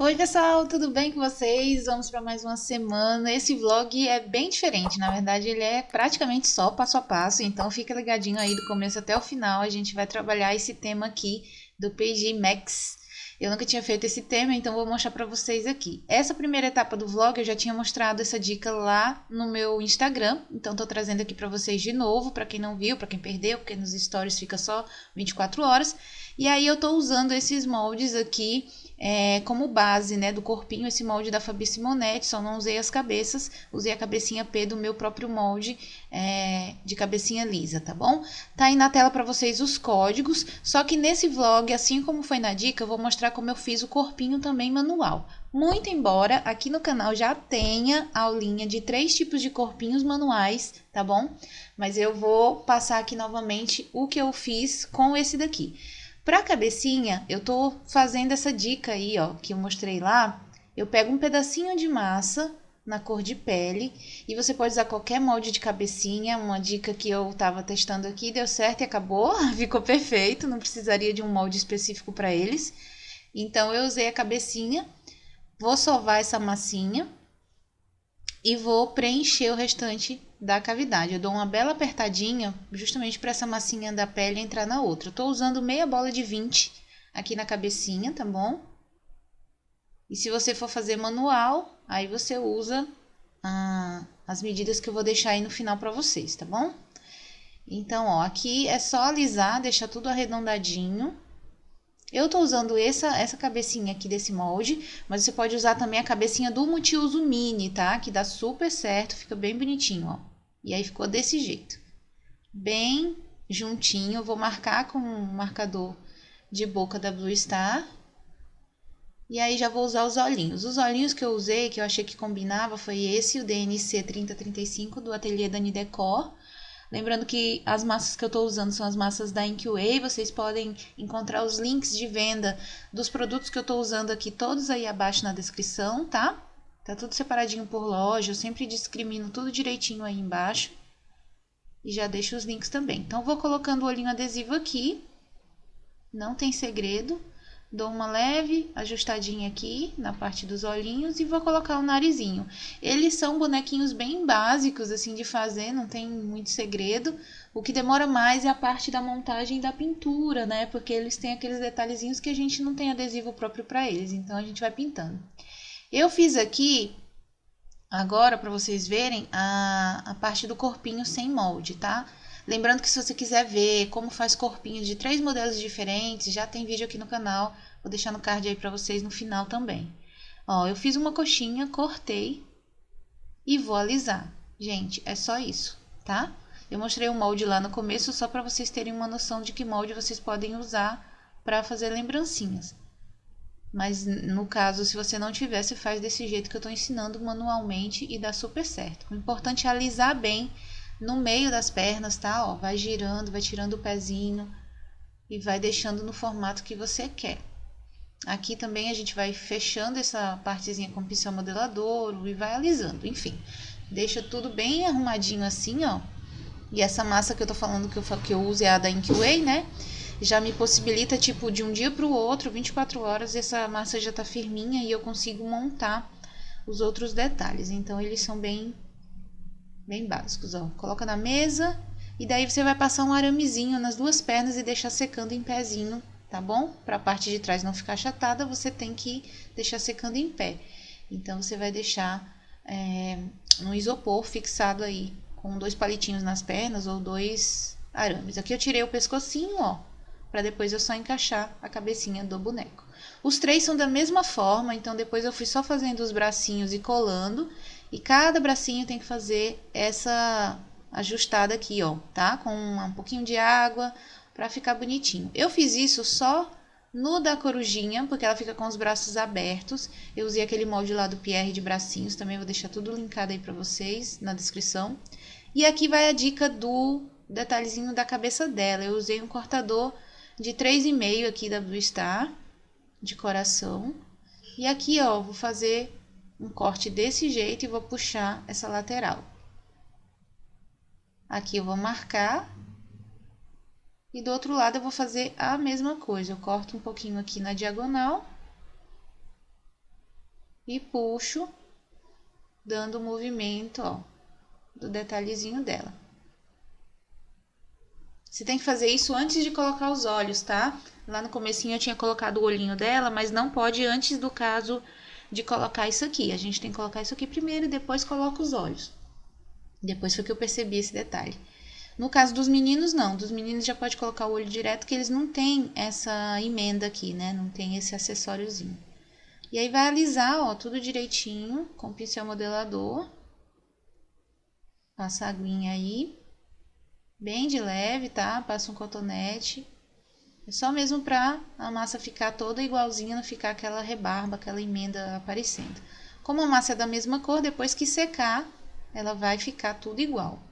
Oi, pessoal, tudo bem com vocês? Vamos para mais uma semana. Esse vlog é bem diferente, na verdade, ele é praticamente só passo a passo, então fica ligadinho aí do começo até o final. A gente vai trabalhar esse tema aqui do PG Max. Eu nunca tinha feito esse tema, então vou mostrar para vocês aqui. Essa primeira etapa do vlog eu já tinha mostrado essa dica lá no meu Instagram, então tô trazendo aqui para vocês de novo, para quem não viu, para quem perdeu, porque nos stories fica só 24 horas. E aí eu tô usando esses moldes aqui como base, né, do corpinho, esse molde da Fabi Simonetti, só não usei as cabeças, usei a cabecinha P do meu próprio molde de cabecinha lisa, tá bom? Tá aí na tela para vocês os códigos, só que nesse vlog, assim como foi na dica, eu vou mostrar como eu fiz o corpinho também manual. Muito embora aqui no canal já tenha aulinha de 3 tipos de corpinhos manuais, tá bom? Mas eu vou passar aqui novamente o que eu fiz com esse daqui. Para a cabecinha, eu tô fazendo essa dica aí, ó, que eu mostrei lá. Eu pego um pedacinho de massa na cor de pele e você pode usar qualquer molde de cabecinha. Uma dica que eu tava testando aqui, deu certo e acabou, ficou perfeito, não precisaria de um molde específico para eles. Então eu usei a cabecinha, vou sovar essa massinha e vou preencher o restante da cavidade. Eu dou uma bela apertadinha justamente para essa massinha da pele entrar na outra. Eu tô usando meia bola de 20 aqui na cabecinha, tá bom? E se você for fazer manual, aí você usa as medidas que eu vou deixar aí no final para vocês, tá bom? Então, ó, aqui é só alisar, deixar tudo arredondadinho. Eu tô usando essa cabecinha aqui desse molde, mas você pode usar também a cabecinha do multiuso mini, tá? Que dá super certo, fica bem bonitinho, ó. E aí ficou desse jeito. Bem juntinho, eu vou marcar com um marcador de boca da Blue Star. E aí já vou usar os olhinhos. Os olhinhos que eu usei, que eu achei que combinava, foi esse, o DNC 3035 do Ateliê Dani Decor. Lembrando que as massas que eu estou usando são as massas da Inkway. Vocês podem encontrar os links de venda dos produtos que eu estou usando aqui, todos aí abaixo na descrição, tá? Tá tudo separadinho por loja, eu sempre discrimino tudo direitinho aí embaixo. E já deixo os links também. Então, vou colocando o olhinho adesivo aqui. Não tem segredo. Dou uma leve ajustadinha aqui na parte dos olhinhos e vou colocar o narizinho. Eles são bonequinhos bem básicos assim de fazer, não tem muito segredo. O que demora mais é a parte da montagem da pintura, né? Porque eles têm aqueles detalhezinhos que a gente não tem adesivo próprio para eles, então a gente vai pintando. Eu fiz aqui agora para vocês verem a parte do corpinho sem molde, tá? Lembrando que se você quiser ver como faz corpinhos de 3 modelos diferentes, já tem vídeo aqui no canal. Vou deixar no card aí pra vocês no final também. Ó, eu fiz uma coxinha, cortei e vou alisar. Gente, é só isso, tá? Eu mostrei o molde lá no começo só pra vocês terem uma noção de que molde vocês podem usar pra fazer lembrancinhas. Mas no caso, se você não tiver, você faz desse jeito que eu tô ensinando manualmente e dá super certo. O importante é alisar bem no meio das pernas, tá? Ó, vai girando, vai tirando o pezinho e vai deixando no formato que você quer. Aqui também a gente vai fechando essa partezinha com pincel modelador e vai alisando, enfim. Deixa tudo bem arrumadinho assim, ó. E essa massa que eu tô falando que eu uso é a da Inkway, né? Já me possibilita, tipo, de um dia pro outro, 24 horas, essa massa já tá firminha e eu consigo montar os outros detalhes. Então, eles são bem básicos, ó. Coloca na mesa e daí você vai passar um aramezinho nas duas pernas e deixar secando em pezinho, tá bom? Para a parte de trás não ficar achatada, você tem que deixar secando em pé. Então, você vai deixar no isopor fixado aí, com 2 palitinhos nas pernas ou 2 arames. Aqui eu tirei o pescocinho, ó, para depois eu só encaixar a cabecinha do boneco. Os 3 são da mesma forma, então depois eu fui só fazendo os bracinhos e colando. E cada bracinho tem que fazer essa ajustada aqui, ó, tá? Com um pouquinho de água para ficar bonitinho. Eu fiz isso só no da corujinha, porque ela fica com os braços abertos. Eu usei aquele molde lá do Pierre de bracinhos, também vou deixar tudo linkado aí para vocês na descrição. E aqui vai a dica do detalhezinho da cabeça dela. Eu usei um cortador de 3,5 aqui da Blue Star, de coração. E aqui, ó, vou fazer um corte desse jeito e vou puxar essa lateral. Aqui eu vou marcar. E do outro lado eu vou fazer a mesma coisa. Eu corto um pouquinho aqui na diagonal. e puxo, dando o movimento, ó, do detalhezinho dela. Você tem que fazer isso antes de colocar os olhos, tá? Lá no comecinho eu tinha colocado o olhinho dela, mas não pode antes do caso de colocar isso aqui. A gente tem que colocar isso aqui primeiro e depois coloca os olhos. Depois foi que eu percebi esse detalhe. No caso dos meninos, não. Dos meninos já pode colocar o olho direto, que eles não têm essa emenda aqui, né? Não tem esse acessóriozinho. E aí vai alisar, ó, tudo direitinho com o pincel modelador. Passa a aguinha aí. Bem de leve, tá? Passa um cotonete. É só mesmo pra a massa ficar toda igualzinha, não ficar aquela rebarba, aquela emenda aparecendo. Como a massa é da mesma cor, depois que secar, ela vai ficar tudo igual.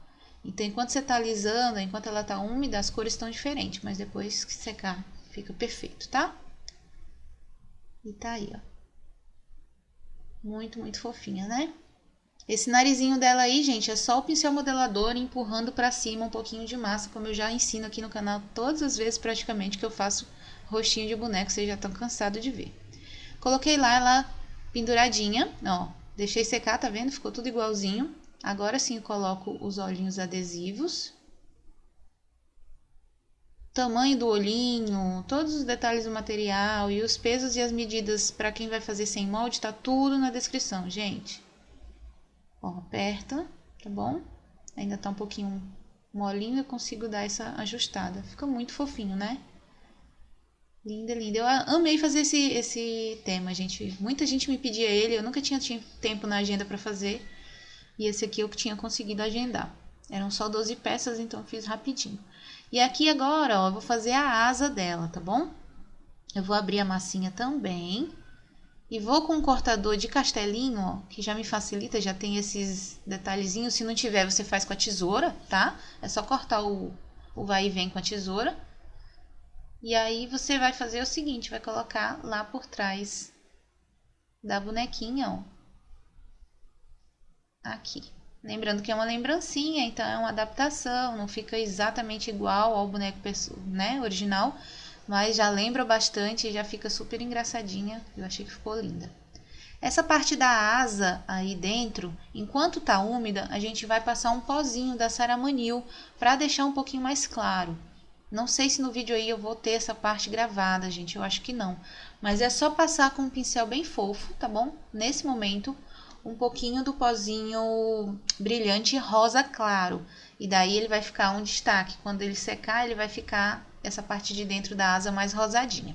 Então, enquanto você tá alisando, enquanto ela tá úmida, as cores estão diferentes, mas depois que secar, fica perfeito, tá? E tá aí, ó. Muito, muito fofinha, né? Esse narizinho dela aí, gente, é só o pincel modelador empurrando pra cima um pouquinho de massa, como eu já ensino aqui no canal todas as vezes praticamente que eu faço rostinho de boneco, vocês já estão cansados de ver. Coloquei lá ela penduradinha, ó, deixei secar, tá vendo? Ficou tudo igualzinho. Agora sim eu coloco os olhinhos adesivos. Tamanho do olhinho, todos os detalhes do material e os pesos e as medidas para quem vai fazer sem molde, tá tudo na descrição, gente. Ó, aperta, tá bom? Ainda tá um pouquinho molinho, eu consigo dar essa ajustada. Fica muito fofinho, né? Linda, linda. Eu amei fazer esse tema, gente. Muita gente me pedia ele, eu nunca tinha tempo na agenda para fazer. E esse aqui eu tinha conseguido agendar. Eram só 12 peças, então eu fiz rapidinho. E aqui agora, ó, eu vou fazer a asa dela, tá bom? Eu vou abrir a massinha também. E vou com um cortador de castelinho, ó, que já me facilita, já tem esses detalhezinhos. Se não tiver, você faz com a tesoura, tá? É só cortar o vai e vem com a tesoura. E aí você vai fazer o seguinte, vai colocar lá por trás da bonequinha, ó. Aqui. Lembrando que é uma lembrancinha, então é uma adaptação, não fica exatamente igual ao boneco, né, original, mas já lembra bastante e já fica super engraçadinha. Eu achei que ficou linda. Essa parte da asa aí dentro, enquanto tá úmida, a gente vai passar um pozinho da Ceramanil para deixar um pouquinho mais claro. Não sei se no vídeo aí eu vou ter essa parte gravada, gente, eu acho que não. Mas é só passar com um pincel bem fofo, tá bom? Nesse momento, um pouquinho do pozinho brilhante rosa claro. E daí ele vai ficar um destaque. Quando ele secar, ele vai ficar essa parte de dentro da asa mais rosadinha.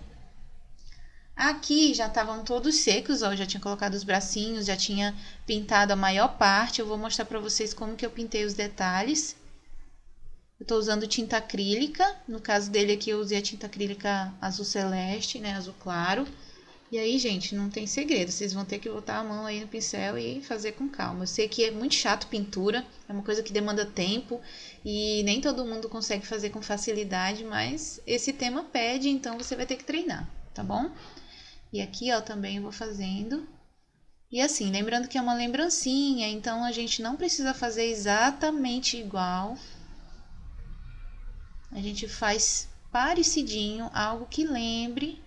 Aqui já estavam todos secos, ó, eu já tinha colocado os bracinhos, já tinha pintado a maior parte. Eu vou mostrar pra vocês como que eu pintei os detalhes. Eu tô usando tinta acrílica, no caso dele aqui eu usei a tinta acrílica azul celeste, né, azul claro. E aí, gente, não tem segredo, vocês vão ter que botar a mão aí no pincel e fazer com calma. Eu sei que é muito chato pintura, é uma coisa que demanda tempo e nem todo mundo consegue fazer com facilidade, mas esse tema pede, então você vai ter que treinar, tá bom? E aqui, ó, também eu vou fazendo. E assim, lembrando que é uma lembrancinha, então a gente não precisa fazer exatamente igual. A gente faz parecidinho, algo que lembre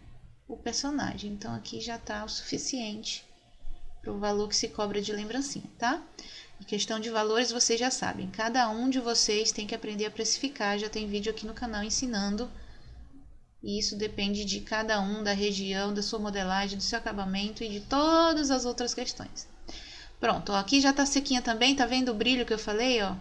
o personagem. Então aqui já tá o suficiente para o valor que se cobra de lembrancinha, tá? Em questão de valores, vocês já sabem. Cada um de vocês tem que aprender a precificar. Já tem vídeo aqui no canal ensinando. E isso depende de cada um, da região, da sua modelagem, do seu acabamento e de todas as outras questões. Pronto, ó, aqui já tá sequinha também, tá vendo o brilho que eu falei, ó?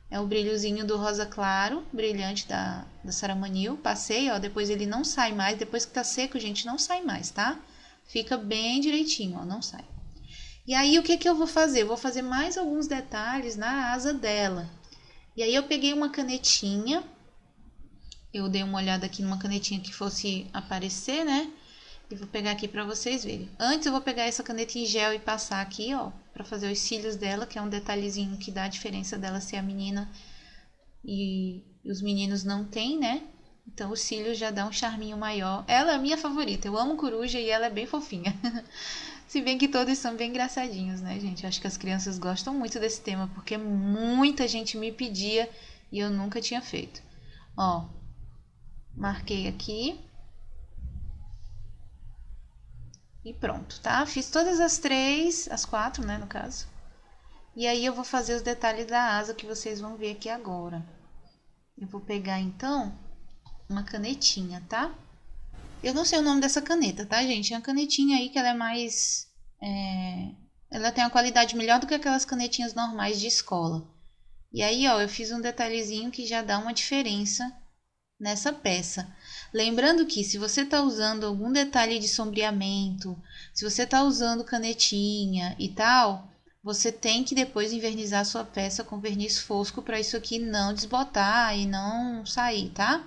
É o brilhozinho do rosa claro, brilhante da Ceramanil. Passei, ó, depois ele não sai mais. Depois que tá seco, gente, não sai mais, tá? Fica bem direitinho, ó, não sai. E aí, o que que eu vou fazer? Eu vou fazer mais alguns detalhes na asa dela. E aí, eu peguei uma canetinha. Eu dei uma olhada aqui numa canetinha que fosse aparecer, né? E vou pegar aqui pra vocês verem. Antes eu vou pegar essa caneta em gel e passar aqui, ó, pra fazer os cílios dela, que é um detalhezinho que dá a diferença dela ser a menina e os meninos não tem, né? Então os cílios já dá um charminho maior. Ela é a minha favorita, eu amo coruja e ela é bem fofinha. Se bem que todos são bem engraçadinhos, né, gente? Eu acho que as crianças gostam muito desse tema, porque muita gente me pedia e eu nunca tinha feito. Ó, marquei aqui. E pronto, tá? Fiz todas as 4, né, no caso. E aí eu vou fazer os detalhes da asa que vocês vão ver aqui agora. Eu vou pegar, então, uma canetinha, tá? Eu não sei o nome dessa caneta, tá, gente? É uma canetinha aí que ela é mais... ela tem uma qualidade melhor do que aquelas canetinhas normais de escola. E aí, ó, eu fiz um detalhezinho que já dá uma diferença nessa peça. Lembrando que se você tá usando algum detalhe de sombreamento, se você tá usando canetinha e tal, você tem que depois envernizar a sua peça com verniz fosco para isso aqui não desbotar e não sair, tá?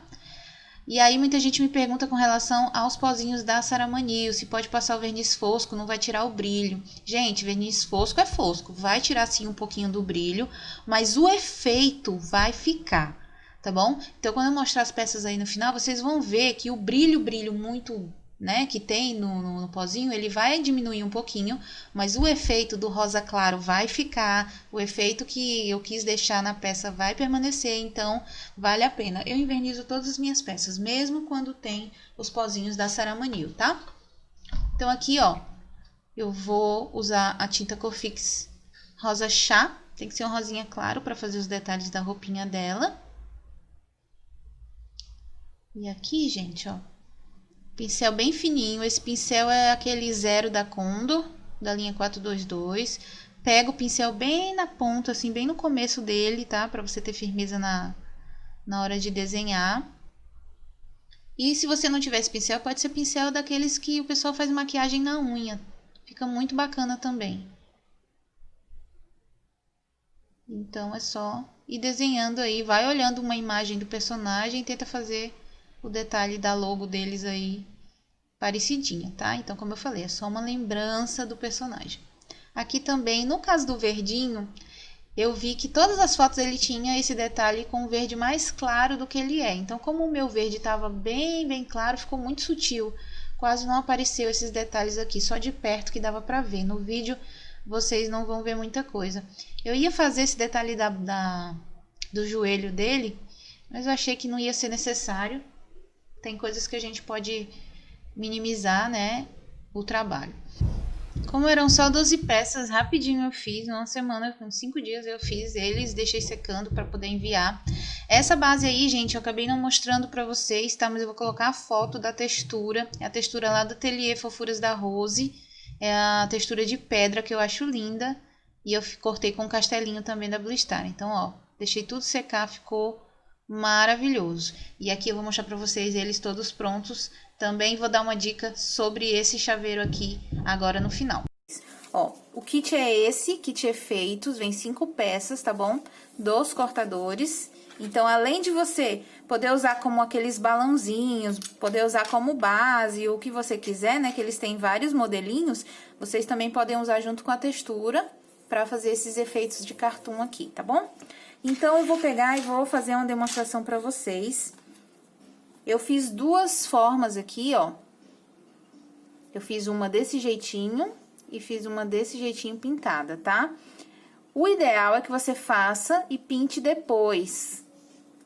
E aí muita gente me pergunta com relação aos pozinhos da Saramanil, se pode passar o verniz fosco, não vai tirar o brilho. Gente, verniz fosco é fosco, vai tirar sim um pouquinho do brilho, mas o efeito vai ficar, tá bom? Então quando eu mostrar as peças aí no final, vocês vão ver que o brilho muito, né, que tem no pozinho, ele vai diminuir um pouquinho, mas o efeito do rosa claro vai ficar, o efeito que eu quis deixar na peça vai permanecer, então vale a pena. Eu invernizo todas as minhas peças, mesmo quando tem os pozinhos da Saramanil, tá? Então aqui, ó, eu vou usar a tinta Corfix rosa chá, tem que ser um rosinha claro para fazer os detalhes da roupinha dela. E aqui, gente, ó, pincel bem fininho, esse pincel é aquele zero da Condor, da linha 422. Pega o pincel bem na ponta, assim, bem no começo dele, tá? Pra você ter firmeza na hora de desenhar. E se você não tiver esse pincel, pode ser pincel daqueles que o pessoal faz maquiagem na unha. Fica muito bacana também. Então é só ir desenhando aí, vai olhando uma imagem do personagem e tenta fazer o detalhe da logo deles aí parecidinha, tá? Então, como eu falei, é só uma lembrança do personagem. Aqui também, no caso do verdinho, eu vi que todas as fotos ele tinha esse detalhe com um verde mais claro do que ele é. Então, como o meu verde estava bem claro, ficou muito sutil. Quase não apareceu esses detalhes aqui, só de perto que dava pra ver. No vídeo, vocês não vão ver muita coisa. Eu ia fazer esse detalhe do joelho dele, mas eu achei que não ia ser necessário. Tem coisas que a gente pode minimizar, né, o trabalho. Como eram só 12 peças, rapidinho eu fiz, numa semana, com 5 dias eu fiz eles, deixei secando para poder enviar. Essa base aí, gente, eu acabei não mostrando para vocês, tá? Mas eu vou colocar a foto da textura, é a textura lá do Ateliê Fofuras da Rose, é a textura de pedra que eu acho linda, e eu cortei com castelinho também da Blue Star. Então, ó, deixei tudo secar, ficou maravilhoso. E aqui eu vou mostrar para vocês eles todos prontos. Também vou dar uma dica sobre esse chaveiro aqui agora no final. Ó, o kit é esse, kit efeitos, vem 5 peças, tá bom? Dos cortadores. Então, além de você poder usar como aqueles balãozinhos, poder usar como base, o que você quiser, né? Que eles têm vários modelinhos, vocês também podem usar junto com a textura para fazer esses efeitos de cartoon aqui, tá bom? Então, eu vou pegar e vou fazer uma demonstração para vocês. Eu fiz 2 formas aqui, ó. Eu fiz uma desse jeitinho e fiz uma desse jeitinho pintada, tá? O ideal é que você faça e pinte depois,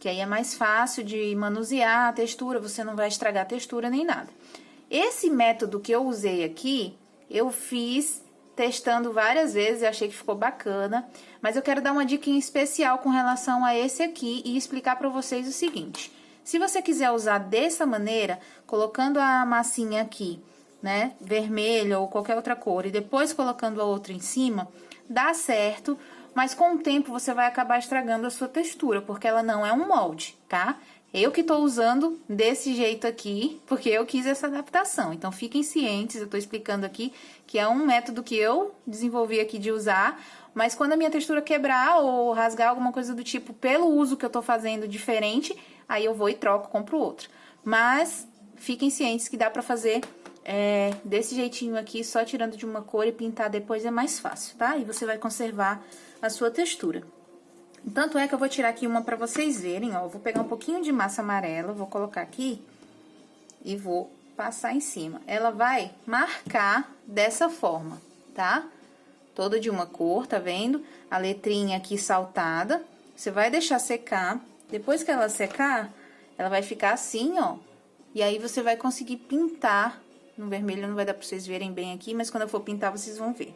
que aí é mais fácil de manusear a textura, você não vai estragar a textura nem nada. Esse método que eu usei aqui, eu fiz testando várias vezes e achei que ficou bacana, mas eu quero dar uma dica em especial com relação a esse aqui e explicar para vocês o seguinte. Se você quiser usar dessa maneira, colocando a massinha aqui, né, vermelha ou qualquer outra cor, e depois colocando a outra em cima, dá certo, mas com o tempo você vai acabar estragando a sua textura, porque ela não é um molde, tá? Eu que tô usando desse jeito aqui, porque eu quis essa adaptação. Então, fiquem cientes, eu tô explicando aqui que é um método que eu desenvolvi aqui de usar, mas quando a minha textura quebrar ou rasgar alguma coisa do tipo, pelo uso que eu tô fazendo diferente, aí eu vou e troco, compro outro. Mas, fiquem cientes que dá pra fazer desse jeitinho aqui, só tirando de uma cor e pintar depois é mais fácil, tá? E você vai conservar a sua textura. Tanto é que eu vou tirar aqui uma pra vocês verem, ó. Eu vou pegar um pouquinho de massa amarela, vou colocar aqui e vou passar em cima. Ela vai marcar dessa forma, tá? Toda de uma cor, tá vendo? A letrinha aqui saltada. Você vai deixar secar. Depois que ela secar, ela vai ficar assim, ó. E aí, você vai conseguir pintar No vermelho não vai dar pra vocês verem bem aqui, mas quando eu for pintar, vocês vão ver.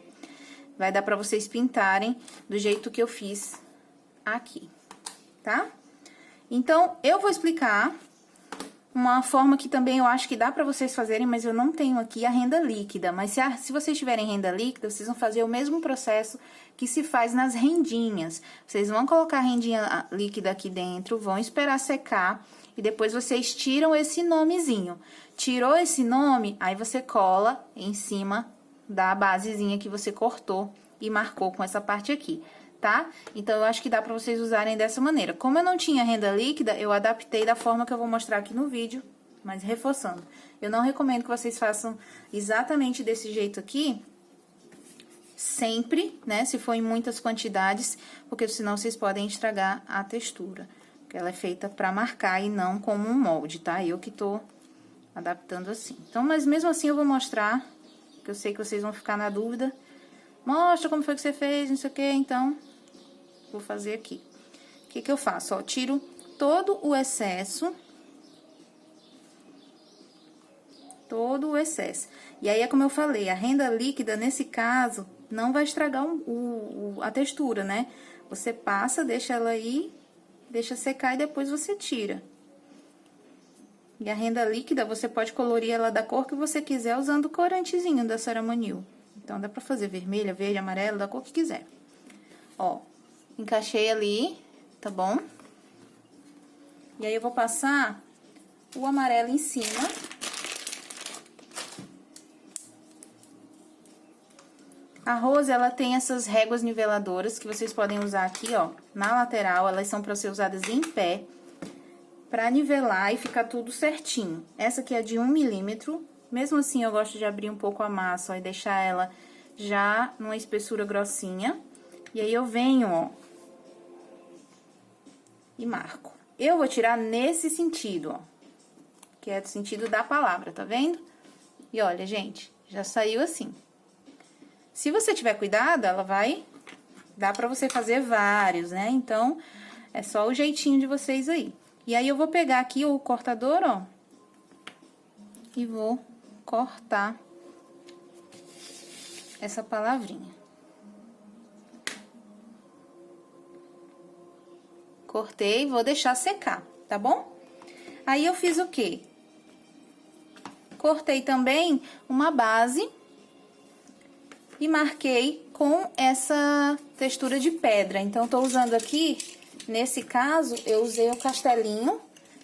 Vai dar pra vocês pintarem do jeito que eu fiz aqui, tá? Então, eu vou explicar uma forma que também eu acho que dá pra vocês fazerem, mas eu não tenho aqui a renda líquida. Mas se vocês tiverem renda líquida, vocês vão fazer o mesmo processo que se faz nas rendinhas. Vocês vão colocar a rendinha líquida aqui dentro, vão esperar secar e depois vocês tiram esse nomezinho. Tirou esse nome, aí você cola em cima da basezinha que você cortou e marcou com essa parte aqui, tá? Então, eu acho que dá pra vocês usarem dessa maneira. Como eu não tinha renda líquida, eu adaptei da forma que eu vou mostrar aqui no vídeo, mas reforçando. Eu não recomendo que vocês façam exatamente desse jeito aqui, sempre, né? Se for em muitas quantidades, porque senão vocês podem estragar a textura. Porque ela é feita pra marcar e não como um molde, tá? Eu que tô adaptando assim. Então, mas mesmo assim eu vou mostrar, que eu sei que vocês vão ficar na dúvida. Mostra como foi que você fez, não sei o que, então, vou fazer aqui. O que que eu faço? Ó, tiro todo o excesso. Todo o excesso. E aí, é como eu falei, a renda líquida, nesse caso, não vai estragar a textura, né? Você passa, deixa ela aí, deixa secar e depois você tira. E a renda líquida, você pode colorir ela da cor que você quiser usando o corantezinho da Ceramanil. Então, dá pra fazer vermelha, verde, amarelo, da cor que quiser. Ó, encaixei ali, tá bom? E aí, eu vou passar o amarelo em cima. A Rose, ela tem essas réguas niveladoras que vocês podem usar aqui, ó, na lateral. Elas são pra ser usadas em pé, pra nivelar e ficar tudo certinho. Essa aqui é de 1 milímetro. Mesmo assim, eu gosto de abrir um pouco a massa, ó, e deixar ela já numa espessura grossinha. E aí, eu venho, ó, e marco. Eu vou tirar nesse sentido, ó, que é do sentido da palavra, tá vendo? E olha, gente, já saiu assim. Se você tiver cuidado, ela vai... Dá pra você fazer vários, né? Então, é só o jeitinho de vocês aí. E aí, eu vou pegar aqui o cortador, ó, e vou cortar essa palavrinha. Cortei, vou deixar secar, tá bom? Aí, eu fiz o quê? Cortei também uma base e marquei com essa textura de pedra. Então, tô usando aqui, nesse caso, eu usei o castelinho,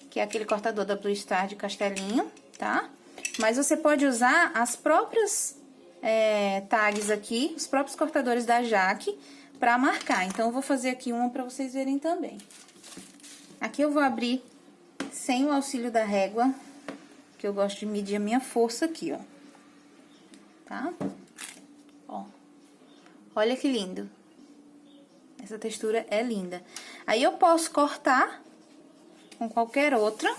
que é aquele cortador da Blue Star de castelinho, tá? Mas você pode usar as próprias tags aqui, os próprios cortadores da Jaque, pra marcar. Então, eu vou fazer aqui uma pra vocês verem também. Aqui eu vou abrir sem o auxílio da régua, que eu gosto de medir a minha força aqui, ó. Tá? Ó. Olha que lindo. Essa textura é linda. Aí, eu posso cortar com qualquer outra.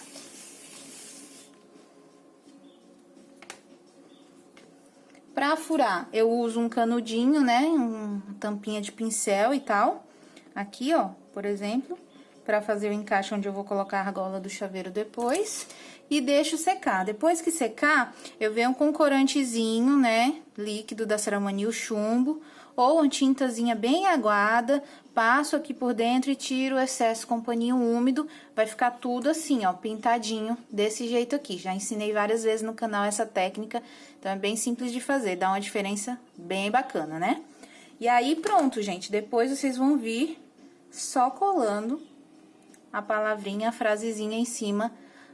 Pra furar, eu uso um canudinho, né? Uma tampinha de pincel e tal. Aqui, ó, por exemplo, pra fazer o encaixe onde eu vou colocar a argola do chaveiro depois. E deixo secar. Depois que secar, eu venho com um corantezinho, né? Líquido da Ceramanil chumbo. Ou uma tintazinha bem aguada. Passo aqui por dentro e tiro o excesso com paninho úmido. Vai ficar tudo assim, ó, pintadinho, desse jeito aqui. Já ensinei várias vezes no canal essa técnica, então é bem simples de fazer, dá uma diferença bem bacana, né? E aí, pronto, gente, depois vocês vão vir só colando a palavrinha, a frasezinha em cima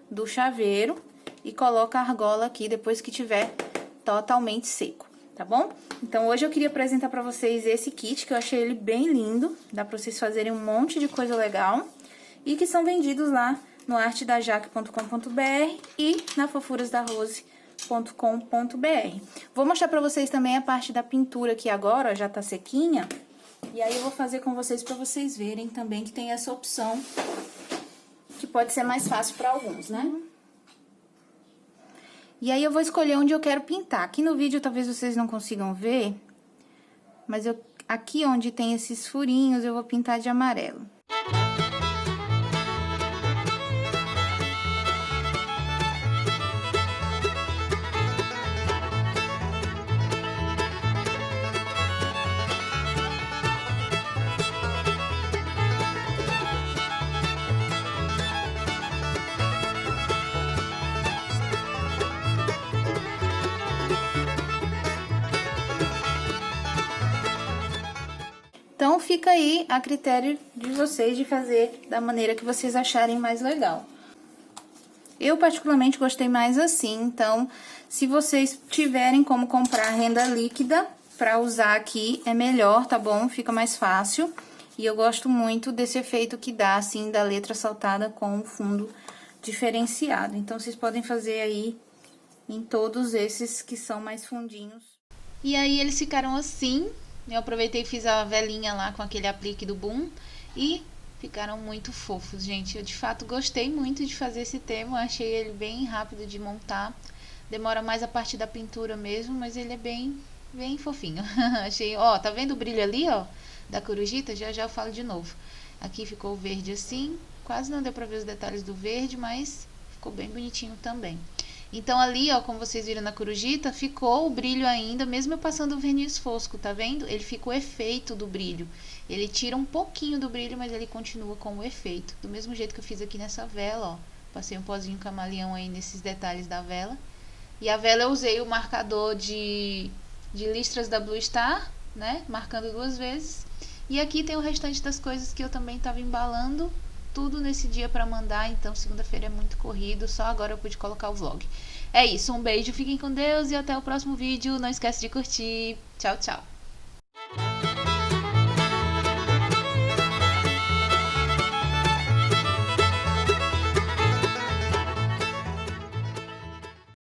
do chaveiro e coloca a argola aqui depois que tiver totalmente seco. Tá bom? Então, hoje eu queria apresentar pra vocês esse kit, que eu achei ele bem lindo. Dá pra vocês fazerem um monte de coisa legal. E que são vendidos lá no artedajaque.com.br e na fofurasdarose.com.br. Vou mostrar pra vocês também a parte da pintura aqui agora, ó, já tá sequinha. E aí, eu vou fazer com vocês pra vocês verem também que tem essa opção, que pode ser mais fácil pra alguns, né? E aí, eu vou escolher onde eu quero pintar. Aqui no vídeo, talvez vocês não consigam ver, mas aqui onde tem esses furinhos, eu vou pintar de amarelo. fica aí a critério de vocês de fazer da maneira que vocês acharem mais legal. Eu particularmente gostei mais assim, então se vocês tiverem como comprar renda líquida para usar aqui, é melhor, tá bom? Fica mais fácil. E eu gosto muito desse efeito que dá, assim, da letra saltada com o fundo diferenciado. Então, vocês podem fazer aí em todos esses que são mais fundinhos. E aí, eles ficaram assim. Eu aproveitei e fiz a velinha lá com aquele aplique do Boom. E ficaram muito fofos, gente. Eu, de fato, gostei muito de fazer esse tema. Eu achei ele bem rápido de montar. Demora mais a parte da pintura mesmo, mas ele é bem fofinho. Achei, ó, tá vendo o brilho ali, ó? Da corujita, já eu falo de novo. Aqui ficou verde assim, quase não deu pra ver os detalhes do verde, mas ficou bem bonitinho também. Então ali, ó, como vocês viram na corujita, ficou o brilho ainda, mesmo eu passando o verniz fosco, tá vendo? Ele fica o efeito do brilho. Ele tira um pouquinho do brilho, mas ele continua com o efeito. Do mesmo jeito que eu fiz aqui nessa vela, ó. Passei um pozinho camaleão aí nesses detalhes da vela. E a vela eu usei o marcador de listras da Blue Star, né? Marcando 2 vezes. E aqui tem o restante das coisas que eu também estava embalando, tudo nesse dia para mandar, então segunda-feira é muito corrido, só agora eu pude colocar o vlog. É isso, um beijo, fiquem com Deus e até o próximo vídeo, não esquece de curtir, tchau, tchau!